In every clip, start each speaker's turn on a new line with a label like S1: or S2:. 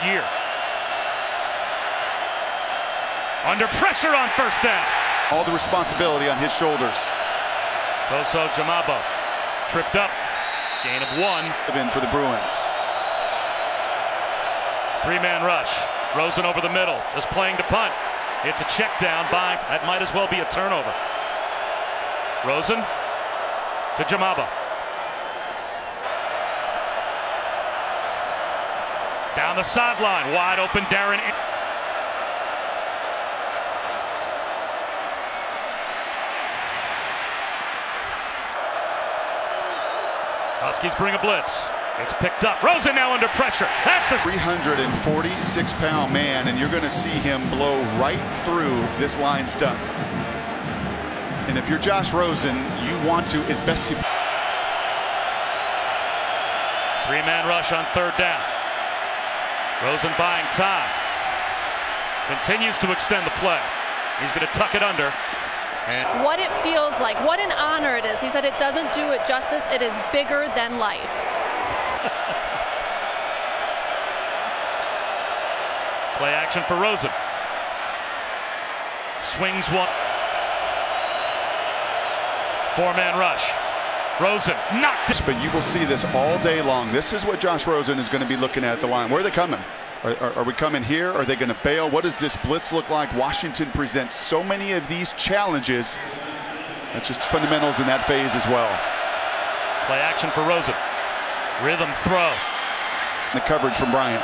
S1: year. Under pressure on first down.
S2: All the responsibility on his shoulders.
S1: So Jamabo tripped up. Gain of 1.
S2: In for the Bruins.
S1: 3-man rush. Rosen over the middle, just playing to punt. It's a check down by, that might as well be a turnover. Rosen to Jamabo. Down the sideline, wide open Darren. Huskies bring a blitz. It's picked up. Rosen now under pressure. That's the
S2: 346-pound man, and you're going to see him blow right through this line stump. And if you're Josh Rosen, you want to as best you.
S1: 3-man rush on third down. Rosen buying time. Continues to extend the play. He's going to tuck it under. And
S3: what it feels like, what an honor it is. He said it doesn't do it justice. It is bigger than life.
S1: Play action for Rosen. Swings one. 4-man rush. Rosen knocked it.
S2: But you will see this all day long. This is what Josh Rosen is going to be looking at the line. Where are they coming? Are we coming here? Are they going to bail? What does this blitz look like? Washington presents so many of these challenges. That's just fundamentals in that phase as well.
S1: Play action for Rosen. Rhythm throw.
S2: The coverage from Bryant.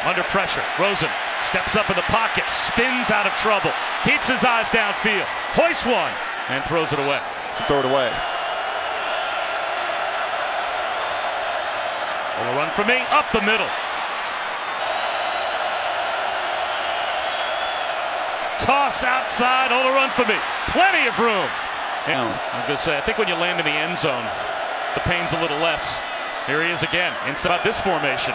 S1: Under pressure. Rosen steps up in the pocket, spins out of trouble, keeps his eyes downfield, hoists one, and throws it away.
S2: To throw it away.
S1: A run for me, up the middle. Toss outside, a run for me. Plenty of room. And I was going to say, I think when you land in the end zone, the pain's a little less. Here he is again, inside this formation.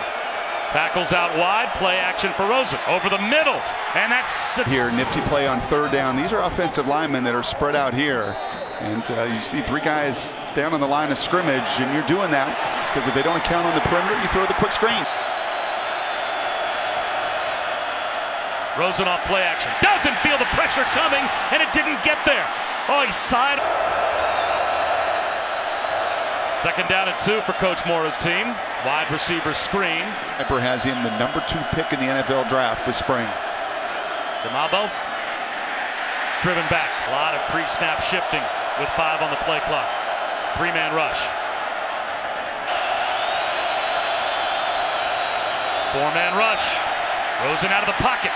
S1: Tackles out wide, play action for Rosen. Over the middle, and that's...
S2: Here, nifty play on third down. These are offensive linemen that are spread out here. And you see 3 guys down on the line of scrimmage, and you're doing that because if they don't account on the perimeter, you throw the quick screen.
S1: Rosen off play action. Doesn't feel the pressure coming, and it didn't get there. Oh, he's side. 2nd down and 2 for Coach Mora's team. Wide receiver screen.
S2: Piper has him the #2 pick in the NFL draft this spring.
S1: Jamabo driven back. A lot of pre-snap shifting with 5 on the play clock. 3-man rush. 4-man rush. Rosen out of the pocket.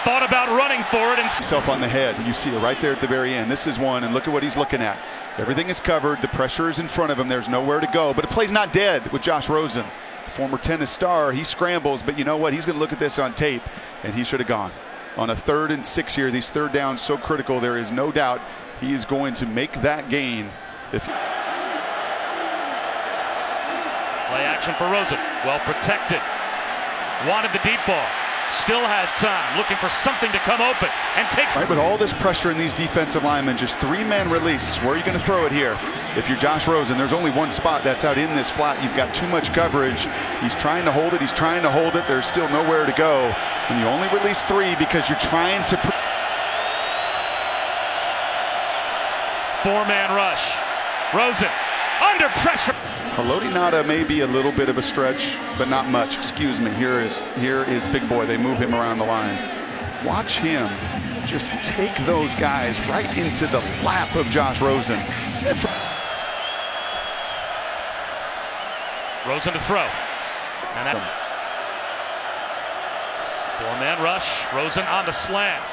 S1: Thought about running for it and
S2: himself on the head. You see it right there at the very end. This is one, and look at what he's looking at. Everything is covered. The pressure is in front of him. There's nowhere to go. But the play's not dead with Josh Rosen. The former tennis star. He scrambles, but you know what? He's going to look at this on tape, and he should have gone. On a 3rd and 6 here, these third downs so critical. There is no doubt he is going to make that gain. Play
S1: action for Rosen. Well protected. Wanted the deep ball. Still has time. Looking for something to come open and takes.
S2: Right, with all this pressure in these defensive linemen, just 3-man release. Where are you going to throw it here? If you're Josh Rosen, there's only one spot that's out in this flat. You've got too much coverage. He's trying to hold it. He's trying to hold it. There's still nowhere to go. When you only release 3 because you're trying to.
S1: 4-man rush. Rosen under pressure.
S2: Haloti Ngata may be a little bit of a stretch, but not much. Excuse me. Here is big boy. They move him around the line. Watch him just take those guys right into the lap of Josh Rosen.
S1: Rosen to throw. And that 4-man rush. Rosen on the slant.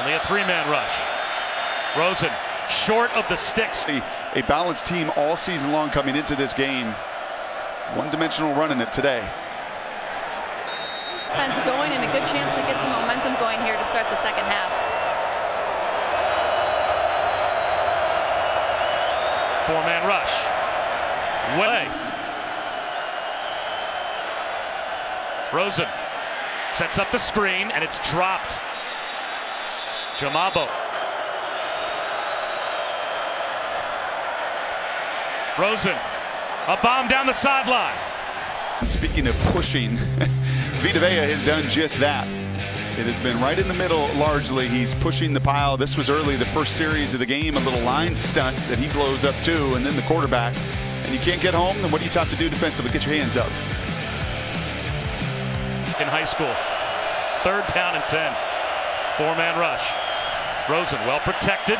S1: Only a 3-man rush. Rosen short of the sticks.
S2: A balanced team all season long coming into this game. One-dimensional running it today.
S3: Offense going and a good chance to get some momentum going here to start the second half.
S1: 4-man rush. Way. Rosen sets up the screen and it's dropped. Jamabo. Rosen, a bomb down the sideline.
S2: Speaking of pushing, Vita Vea has done just that. It has been right in the middle largely. He's pushing the pile. This was early, the first series of the game, a little line stunt that he blows up too, and then the quarterback. And you can't get home, then what are you taught to do defensively? Get your hands up.
S1: In high school, 3rd down and 10. 4-man rush. Rosen well protected.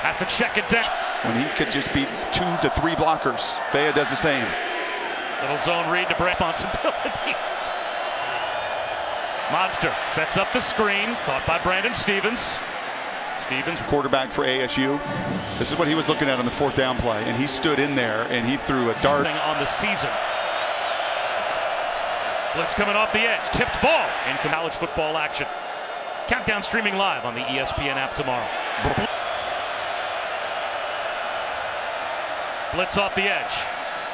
S1: Has to check it down.
S2: When he could just beat 2 to 3 blockers, Vea does the same.
S1: Little zone read to Brand responsibility. Monster sets up the screen, caught by Brandon Stevens. Stevens,
S2: quarterback for ASU. This is what he was looking at on the 4th down play, and he stood in there and he threw a dart.
S1: On the season. Blitz coming off the edge, tipped ball in college football action. Countdown streaming live on the ESPN app tomorrow. Blitz off the edge.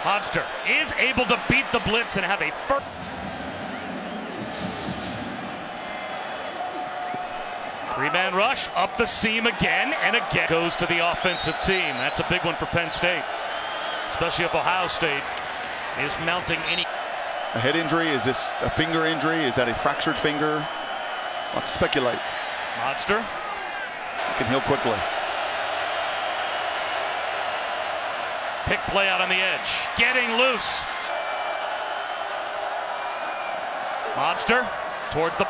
S1: Monster is able to beat the blitz and have a first. Three-man rush up the seam again and again. Goes to the offensive team. That's a big one for Penn State, especially if Ohio State is mounting any.
S2: A head injury? Is this a finger injury? Is that a fractured finger? Let's speculate.
S1: Monster
S2: Can heal quickly.
S1: Pick play out on the edge. Getting loose. Monster towards the